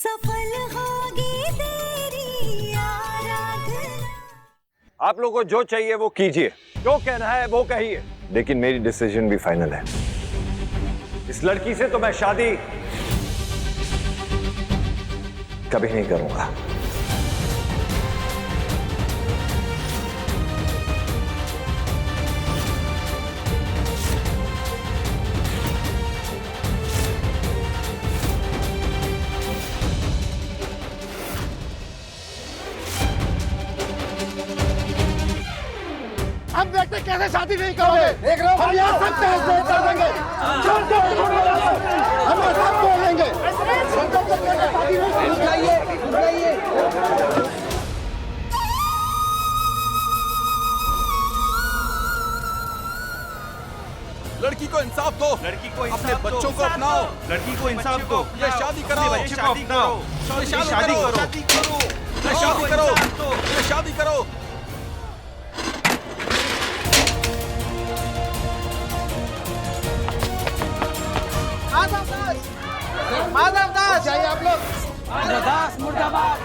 सफल होगी तेरी आराधना। आप लोगों को जो चाहिए वो कीजिए, जो कहना है वो कहिए, लेकिन मेरी डिसीजन भी फाइनल है। इस लड़की से तो मैं शादी कभी नहीं करूंगा। हम देखते कैसे शादी नहीं करोगे। देख रहे हो हम यहाँ सब फैसले कर देंगे। हम सब बोलेंगे। शादी नहीं लड़की को इंसाफ दो, लड़की को अपने बच्चों को अपनाओ, लड़की को इंसाफ दो, ये शादी कराओ, ये शादी करो, ये शादी करो, ये शादी करो, ये शादी करो। माधव दास चाहिए आप लोग। माधव दास मुर्दाबाद,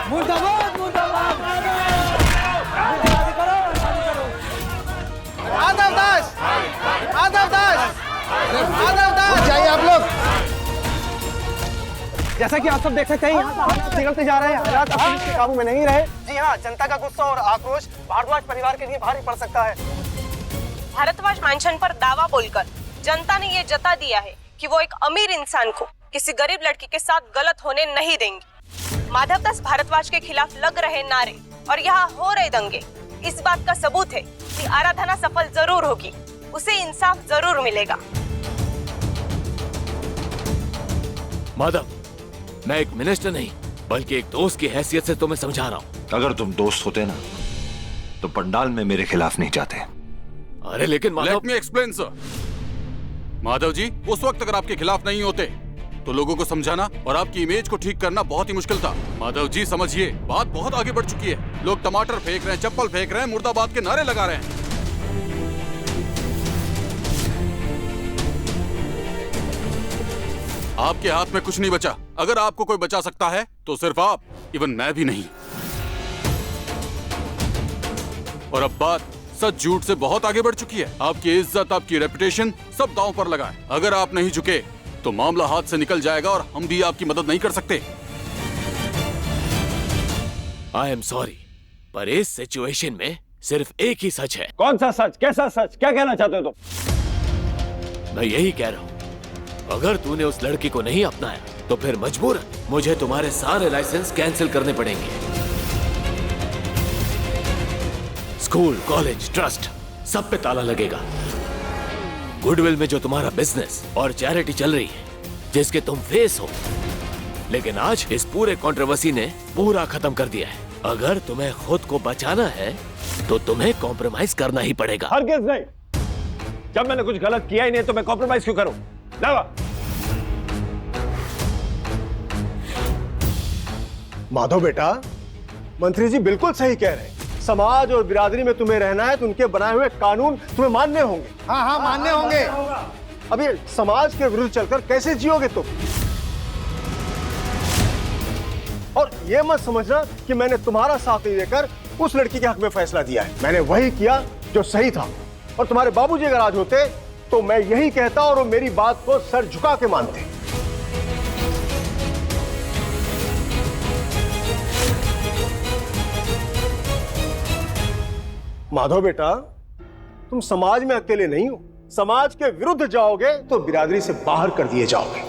मुर्दाबाद, मुर्दाबाद। माधव दास, माधव दास, माधव दास चाहिए आप लोग। जैसा कि आप सब देख सकते हैं, यहाँ का हालात बिगड़ते जा रहे हैं। हालात अब पुलिस के काबू में नहीं रहे। जी हाँ, जनता का गुस्सा और आक्रोश भारद्वाज परिवार के लिए भारी पड़ सकता है। भारद्वाज मैंशन पर दावा बोलकर जनता ने ये जता दिया है कि वो एक अमीर इंसान को किसी गरीब लड़की के साथ गलत होने नहीं देंगे। माधव दास भारद्वाज के खिलाफ लग रहे नारे और यहाँ हो रहे दंगे इस बात का सबूत है कि आराधना सफल जरूर होगी, उसे इंसाफ जरूर मिलेगा। माधव, मैं एक मिनिस्टर नहीं बल्कि एक दोस्त की हैसियत से तुम्हें समझा रहा हूँ। अगर तुम दोस्त होते ना तो पंडाल में मेरे खिलाफ नहीं जाते। अरे लेकिन Madhav, let me explain sir. Madhav ji, उस वक्त अगर आपके खिलाफ नहीं होते तो लोगों को समझाना और आपकी इमेज को ठीक करना बहुत ही मुश्किल था। माधव जी समझिए, बात बहुत आगे बढ़ चुकी है। लोग टमाटर फेंक रहे हैं, चप्पल फेंक रहे हैं, मुर्दाबाद के नारे लगा रहे हैं। आपके हाथ में कुछ नहीं बचा। अगर आपको कोई बचा सकता है तो सिर्फ आप, इवन मैं भी नहीं। और अब बात सच झूठ से बहुत आगे बढ़ चुकी है। आपकी इज्जत, आपकी रेपुटेशन सब दांव पर लगा है। अगर आप नहीं झुके तो मामला हाथ से निकल जाएगा और हम भी आपकी मदद नहीं कर सकते। आई एम सॉरी, पर इस सिचुएशन में सिर्फ एक ही सच है। कौन सा सच? कैसा सच? क्या कहना चाहते हो तुम? मैं यही कह रहा हूँ, अगर तूने उस लड़की को नहीं अपनाया तो फिर मजबूरन मुझे तुम्हारे सारे लाइसेंस कैंसिल करने पड़ेंगे। स्कूल, कॉलेज, ट्रस्ट सब पे ताला लगेगा। गुडविल में जो तुम्हारा बिजनेस और चैरिटी चल रही है, जिसके तुम फेस हो, लेकिन आज इस पूरे कंट्रोवर्सी ने पूरा खत्म कर दिया है। अगर तुम्हें खुद को बचाना है तो तुम्हें कॉम्प्रोमाइज करना ही पड़ेगा। हरगिज़ नहीं। जब मैंने कुछ गलत किया ही नहीं तो मैं कॉम्प्रोमाइज क्यों करूं? लावा। माधव बेटा, मंत्री जी बिल्कुल सही कह रहे हैं। समाज और बिरादरी में तुम्हें रहना है तो उनके बनाए हुए कानून तुम्हें मानने होंगे। हाँ हाँ, मानने होंगे। अभी समाज के विरुद्ध चलकर कैसे जियोगे तुम? और ये मत समझना कि मैंने तुम्हारा साथ नहीं देकर उस लड़की के हक में फैसला दिया है। मैंने वही किया जो सही था। और तुम्हारे बाबूजी अगर आज होते तो मैं यही कहता और वो मेरी बात को सर झुका के मानते। माधव बेटा, तुम समाज में अकेले नहीं हो। समाज के विरुद्ध जाओगे तो बिरादरी से बाहर कर दिए जाओगे।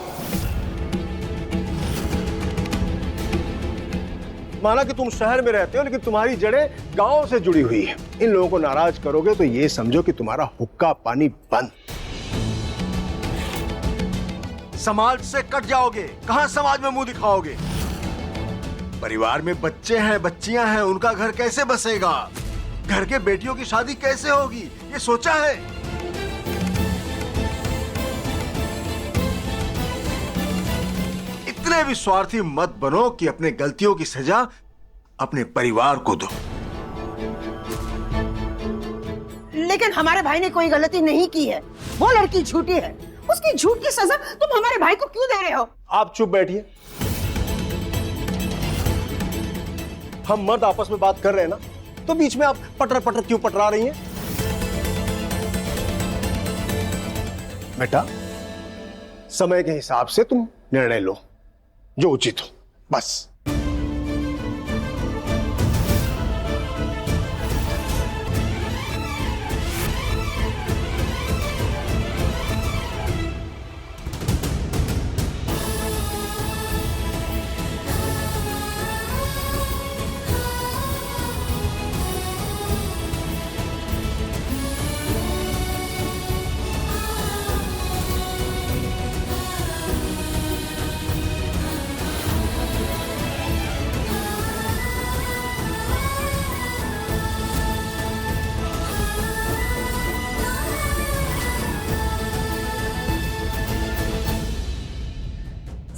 माना कि तुम शहर में रहते हो लेकिन तुम्हारी जड़ें गांव से जुड़ी हुई है। इन लोगों को नाराज करोगे तो ये समझो कि तुम्हारा हुक्का पानी बंद। समाज से कट जाओगे, कहां समाज में मुंह दिखाओगे? परिवार में बच्चे हैं, बच्चियां हैं, उनका घर कैसे बसेगा? घर के बेटियों की शादी कैसे होगी, ये सोचा है? इतने भी स्वार्थी मत बनो कि अपने गलतियों की सजा अपने परिवार को दो। लेकिन हमारे भाई ने कोई गलती नहीं की है। वो लड़की झूठी है। उसकी झूठ की सजा तुम हमारे भाई को क्यों दे रहे हो? आप चुप बैठिए। हम मर्द आपस में बात कर रहे हैं ना, तो बीच में आप पटर पटर क्यों पटरा रही हैं? बेटा, समय के हिसाब से तुम निर्णय लो जो उचित हो, बस।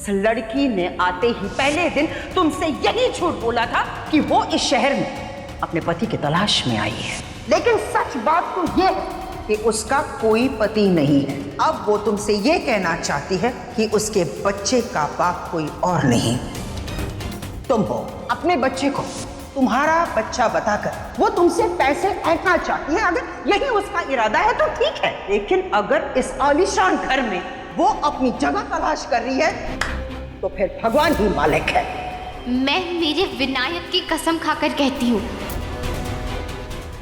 लड़की ने आते ही पहले दिन तुमसे यही झूठ बोला था कि वो इस शहर में अपने पति की तलाश में आई है, लेकिन सच बात तो ये है कि उसका कोई पति नहीं है। अब वो तुमसे ये कहना चाहती है कि उसके बच्चे का बाप कोई और नहीं, तुम हो। अपने बच्चे को तुम्हारा बच्चा बताकर वो तुमसे पैसे ऐंठना चाहती है। अगर यही उसका इरादा है तो ठीक है, लेकिन अगर इस आलीशान घर में वो अपनी जगह तलाश कर रही है तो फिर भगवान ही मालिक है। मैं मेरे विनायक की कसम खाकर कहती हूँ,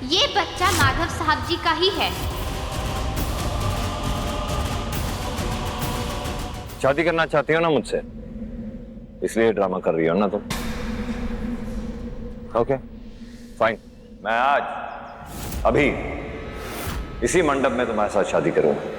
ये बच्चा माधव साहब जी का ही है। शादी करना चाहती हो ना मुझसे, इसलिए ड्रामा कर रही हो ना तुम? ओके फाइन, मैं आज अभी इसी मंडप में तुम्हारे साथ शादी करूंगा।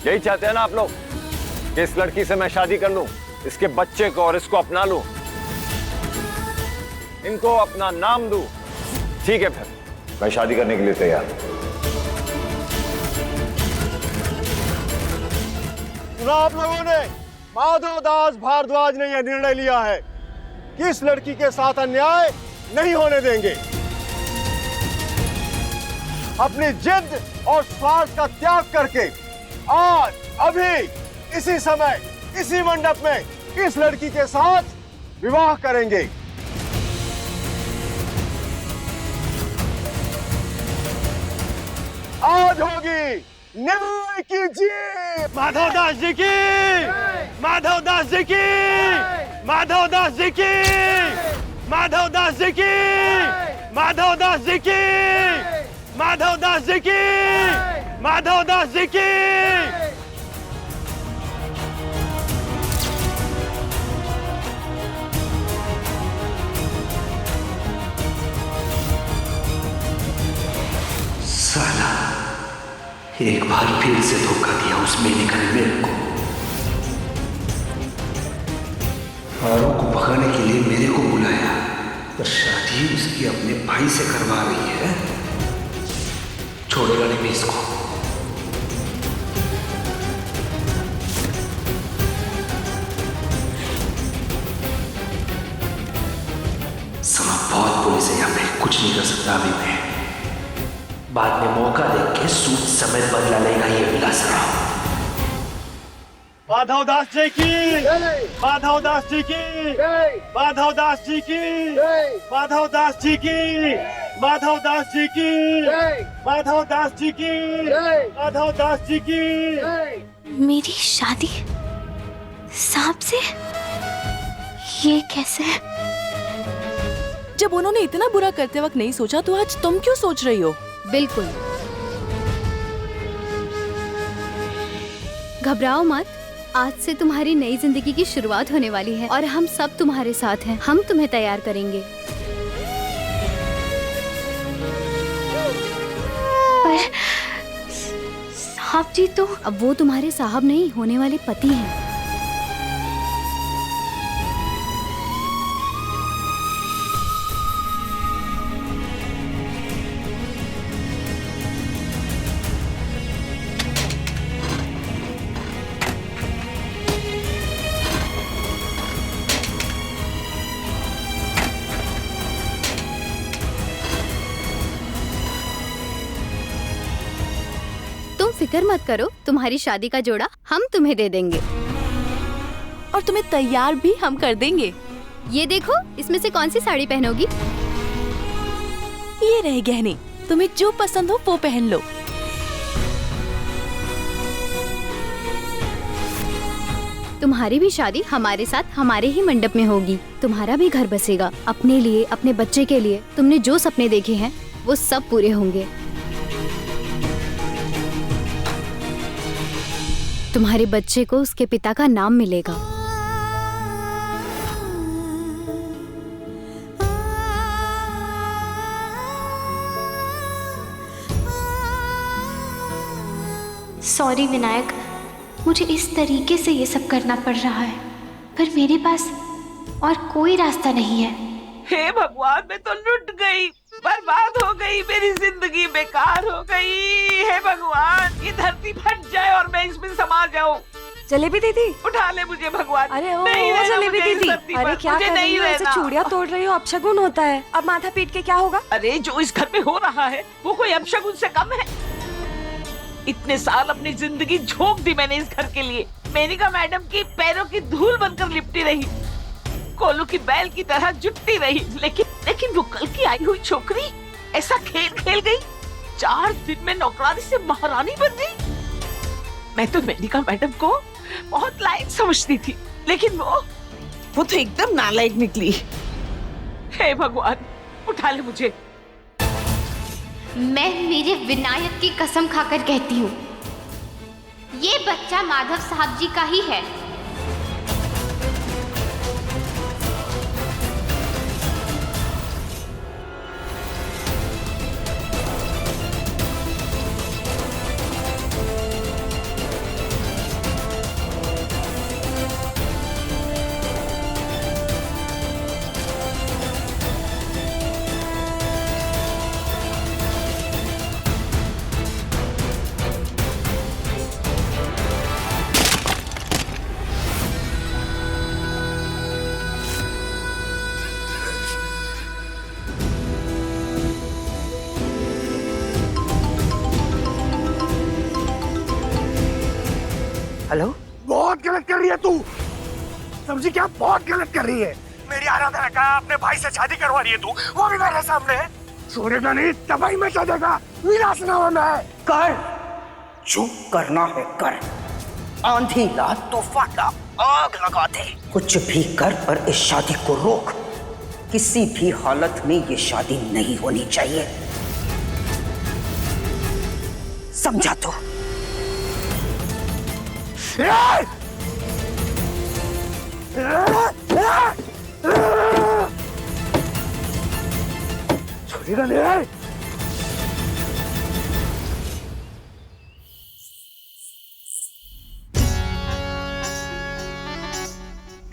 यही चाहते हैं ना आप लोग कि इस लड़की से मैं शादी कर लूं, इसके बच्चे को और इसको अपना लूं, इनको अपना नाम दूं? ठीक है, फिर मैं शादी करने के लिए तैयार हूं। सुना आप लोगों ने? माधव दास भारद्वाज ने यह निर्णय लिया है कि इस लड़की के साथ अन्याय नहीं होने देंगे। अपनी जिद और स्वार्थ का त्याग करके आज अभी इसी समय इसी मंडप में इस लड़की के साथ विवाह करेंगे। आज होगी न्याय की जीत। माधव दास जी की, माधव दास जी की, माधव दास जी की, माधव दास जी की, माधव दास जी की, माधव दास जी की, माधव दास जी की। साला, एक बार फिर से धोखा दिया उस मेनका ने मेरे को। औरों को भगाने के लिए मेरे को बुलाया, पर शादी उसकी अपने भाई से करवा रही है। छोड़ेगा नहीं मैं इसको। समा बहुत पुलिस है यहाँ पे, कुछ नहीं कर सकता अभी मैं। बाद में मौका देख के सूद समेत बदला लेगा ये विलासराव। माधव दास जी की, माधव दास जी की, माधव दास जी की, माधव दास जी की, माधव दास जी की, माधव दास जी की, माधव दास जी की। मेरी शादी सांप से? ये कैसे? जब उन्होंने इतना बुरा करते वक्त नहीं सोचा तो आज तुम क्यों सोच रही हो? बिल्कुल, घबराओ मत। आज से तुम्हारी नई जिंदगी की शुरुआत होने वाली है और हम सब तुम्हारे साथ हैं। हम तुम्हें तैयार करेंगे। पर साहब जी तो अब वो तुम्हारे साहब नहीं, होने वाले पति हैं। फिक्र मत करो, तुम्हारी शादी का जोड़ा हम तुम्हें दे देंगे। और तुम्हें तैयार भी हम कर देंगे। ये देखो, इसमें से कौन सी साड़ी पहनोगी? ये रहे गहने, तुम्हें जो पसंद हो वो पहन लो। तुम्हारी भी शादी हमारे साथ हमारे ही मंडप में होगी। तुम्हारा भी घर बसेगा, अपने लिए, अपने बच्चे के लिए। तुमने जो सपने देखे हैं वो सब पूरे होंगे। तुम्हारे बच्चे को उसके पिता का नाम मिलेगा। सॉरी विनायक, मुझे इस तरीके से ये सब करना पड़ रहा है, पर मेरे पास और कोई रास्ता नहीं है। हे भगवान, मैं तो लुट गई, बर्बाद हो गई, मेरी जिंदगी बेकार हो गई। हे भगवान, ये धरती फट जाए और मैं इसमें समा जाऊं। जलेबी दीदी, उठा ले मुझे भगवान। अरे ओ नहीं रहना जलेबी मुझे इस दीदी, धरती अरे पर, क्या मुझे कर रही नहीं हो? ऐसे रहना। चूड़ियां तोड़ रही हो, अपशगुन होता है। अब माथा पीट के क्या होगा? अरे जो इस घर में हो रहा है वो कोई अपशगुन से कम है। इतने साल अपनी जिंदगी झोंक दी मैंने इस घर के लिए। मेनिका मैडम की पैरों की धूल बनकर लिपटी रही, कोलू की बैल की तरह जुटती रही, लेकिन वो कल की आई हुई छोकरी ऐसा खेल खेल गई। 4 दिन में नौकरानी से महारानी बन गई। मैं तो मेनिका मैडम को बहुत लायक समझती थी, लेकिन वो तो एकदम नालायक निकली। हे भगवान, उठा ले मुझे। मैं मेरे विनायक की कसम खाकर कहती हूँ, ये बच्चा माधव साहब जी का ही है। हेलो, बहुत गलत कर रही है तू। समझी क्या? बहुत गलत कर रही है। मेरी आराधना का अपने भाई से शादी करवा रही है तू, वो भी मेरे सामने। छोड़ेगा नहीं, तबाही मचा देगा, विनाश ना होना है। कर, जो करना है कर। आंधी ला, तूफान ला, आग लगा दे, कुछ भी कर, पर इस शादी को रोक। किसी भी हालत में ये शादी नहीं होनी चाहिए, समझा तो? छोड़ेगा नहीं।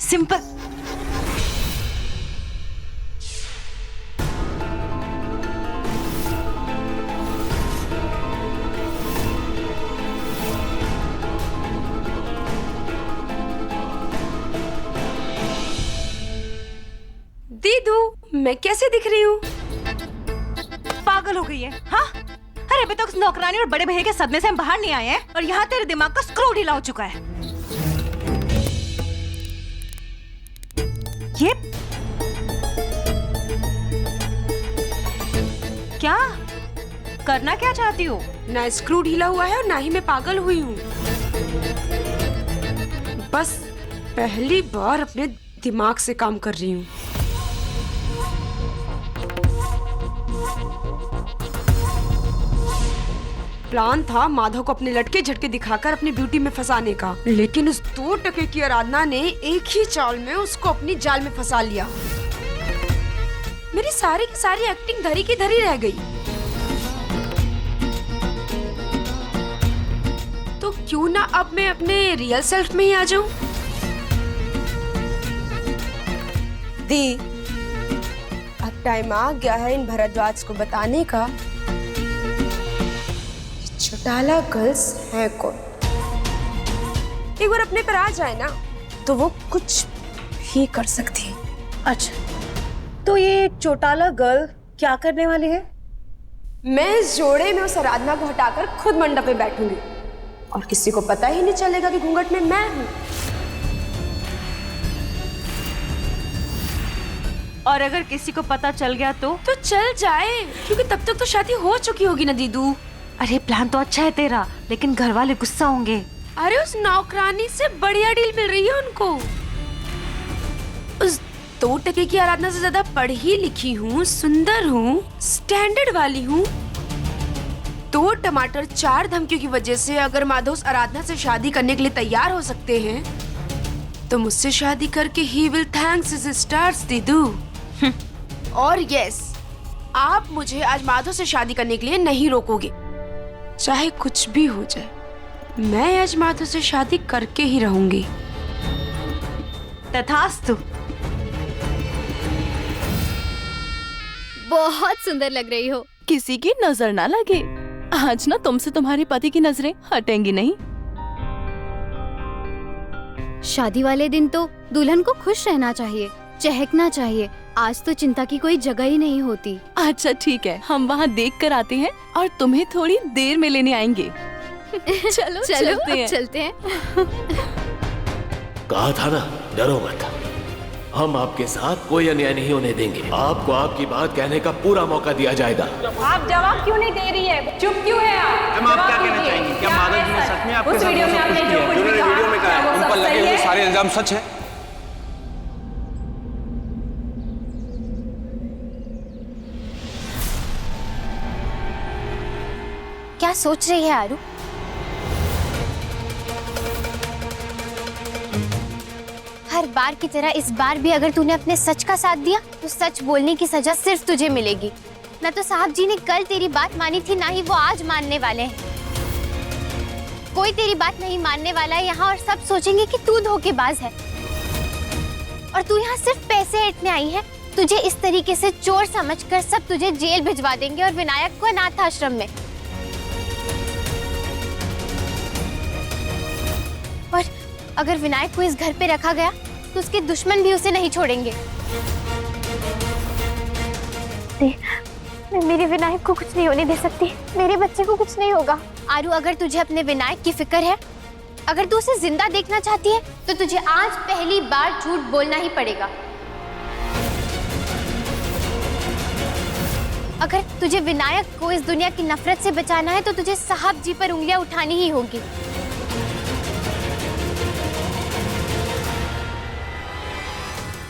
सिंपल। दीदू, मैं कैसे दिख रही हूँ? पागल हो गई है, हाँ? अरे अभी तक नौकरानी और बड़े भैया के सदमे से हम बाहर नहीं आए हैं और यहाँ तेरे दिमाग का स्क्रू ढीला हो चुका है। ये क्या करना क्या चाहती हो? ना स्क्रू ढीला हुआ है और ना ही मैं पागल हुई हूँ। बस पहली बार अपने दिमाग से काम कर रही हूँ। प्लान था माधव को अपने लटके झटके दिखाकर अपनी ब्यूटी में फंसाने का, लेकिन उस 2 टके की आराधना ने एक ही चाल में उसको अपनी जाल में फंसा लिया। मेरी सारी की सारी एक्टिंग धरी की धरी रह गई। तो क्यों ना अब मैं अपने रियल सेल्फ में ही आ जाऊं? दी, अब टाइम आ गया है इन भरद्वाज को बताने का चौटाला गर्ल्स है कौन। एक बार अपने पर आ जाए ना तो वो कुछ भी कर सकती है। अच्छा, तो ये चौटाला गर्ल क्या करने वाली है? मैं इस जोड़े में उस आराधना को हटाकर खुद मंडप पे बैठूंगी। और किसी को पता ही नहीं चलेगा कि घूंघट में मैं हूँ। और अगर किसी को पता चल गया तो चल जाए, क्योंकि तब तक तो शादी हो चुकी होगी ना दीदू। अरे प्लान तो अच्छा है तेरा, लेकिन घर वाले गुस्सा होंगे। अरे उस नौकरानी से बढ़िया डील मिल रही है उनको। उस 2 टके की आराधना से ज्यादा पढ़ी लिखी हूँ, सुंदर हूँ, स्टैंडर्ड वाली हूँ। 2 टमाटर 4 धमकियों की वजह से अगर माधव उस आराधना से शादी करने के लिए तैयार हो सकते हैं, तो मुझसे शादी करके ही विल थैंक्स हिज स्टार्स दीदू। और यस, आप मुझे आज माधव से शादी करने के लिए नहीं रोकोगे, चाहे कुछ भी हो जाए। मैं आज माधव से शादी करके ही रहूंगी। तथास्तु। बहुत सुंदर लग रही हो। किसी की नजर ना लगे, आज ना तुमसे तुम्हारे पति की नजरें हटेंगी नहीं। शादी वाले दिन तो दुल्हन को खुश रहना चाहिए, चहकना चाहिए। आज तो चिंता की कोई जगह ही नहीं होती। अच्छा ठीक है, हम वहाँ देख कर आते हैं और तुम्हें थोड़ी देर में लेने आएंगे। चलो चलते हैं। कहा था ना, डरो मत, हम आपके साथ कोई अन्याय नहीं होने देंगे। आपको आपकी बात कहने का पूरा मौका दिया जाएगा। आप जवाब क्यों नहीं दे रही है? चुप क्यों है आप? आप क्या कहना चाहेंगी? क्या माधव जी ने सच में आपके साथ वीडियो में आपने जो कुछ भी वीडियो में कहा उन पर लगे हुए सारे इल्जाम सच है? क्या सोच रही है आरू? हर बार की तरह इस बार भी अगर तूने अपने सच का साथ दिया तो सच बोलने की सजा सिर्फ तुझे मिलेगी। ना तो साहब जी ने कल तेरी बात मानी थी, ना ही वो आज मानने वाले हैं। कोई तेरी बात नहीं मानने वाला है यहाँ, और सब सोचेंगे कि तू धोखेबाज है और तू यहाँ सिर्फ पैसे ऐंठने आई है। तुझे इस तरीके से चोर समझकर सब तुझे जेल भिजवा देंगे और विनायक को अनाथ आश्रम में। और अगर विनायक को इस घर पे रखा गया तो उसके दुश्मन भी उसे नहीं छोड़ेंगे। मैं मेरे विनायक को कुछ नहीं होने दे सकती, मेरे बच्चे को कुछ नहीं होगा। आरू, अगर तुझे अपने विनायक की फिक्र है, अगर तू उसे जिंदा देखना चाहती है, तो तुझे आज पहली बार झूठ बोलना ही पड़ेगा। अगर तुझे विनायक को इस दुनिया की नफरत से बचाना है तो तुझे साहब जी पर उंगलियां उठानी ही होगी।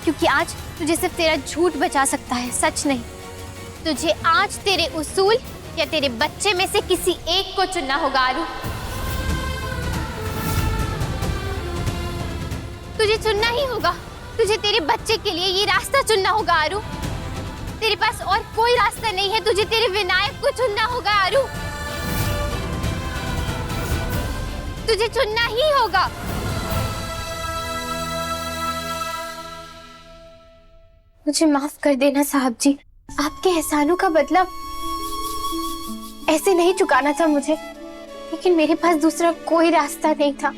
क्योंकि आज तुझे सिर्फ तेरा झूठ बचा सकता है, सच नहीं। तुझे आज तेरे उसूल या तेरे बच्चे में से किसी एक को चुनना होगा आरू। तुझे चुनना ही होगा। तुझे तेरे बच्चे के लिए ये रास्ता चुनना होगा आरू। तेरे पास और कोई रास्ता नहीं है, तुझे तेरे विनायक को चुनना होगा आरू। तुझे चुनना ही होगा। मुझे माफ कर देना साहब जी, आपके एहसानों का बदला ऐसे नहीं चुकाना था मुझे, लेकिन मेरे पास दूसरा कोई रास्ता नहीं था।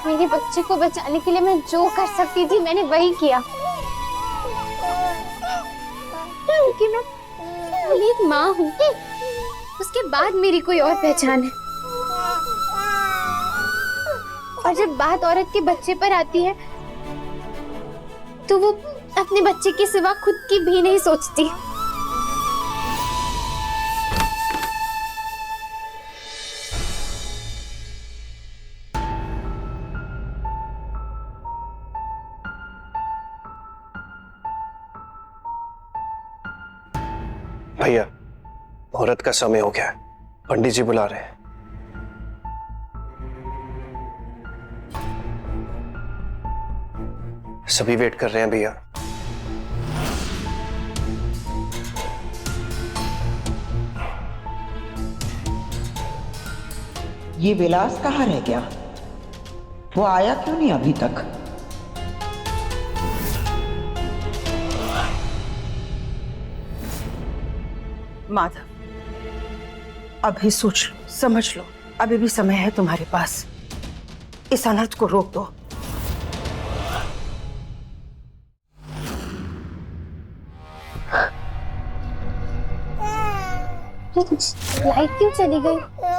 मेरे बच्चे को बचाने के लिए मैं जो कर सकती थी मैंने वही किया, क्योंकि मैं एक माँ हूँ। उसके बाद मेरी कोई और पहचान है। और जब बात औरत के बच्चे पर आती है तो वो अपने बच्चे के सिवा खुद की भी नहीं सोचती। भैया, मुहूर्त का समय हो गया है, पंडित जी बुला रहे हैं। सभी वेट कर रहे हैं भैया। ये विलास कहाँ रह गया? वो आया क्यों नहीं अभी तक? माधव, अभी सोच लो, समझ लो, अभी भी समय है तुम्हारे पास। इस अनर्थ को रोक दो। लाइट क्यों चली गई?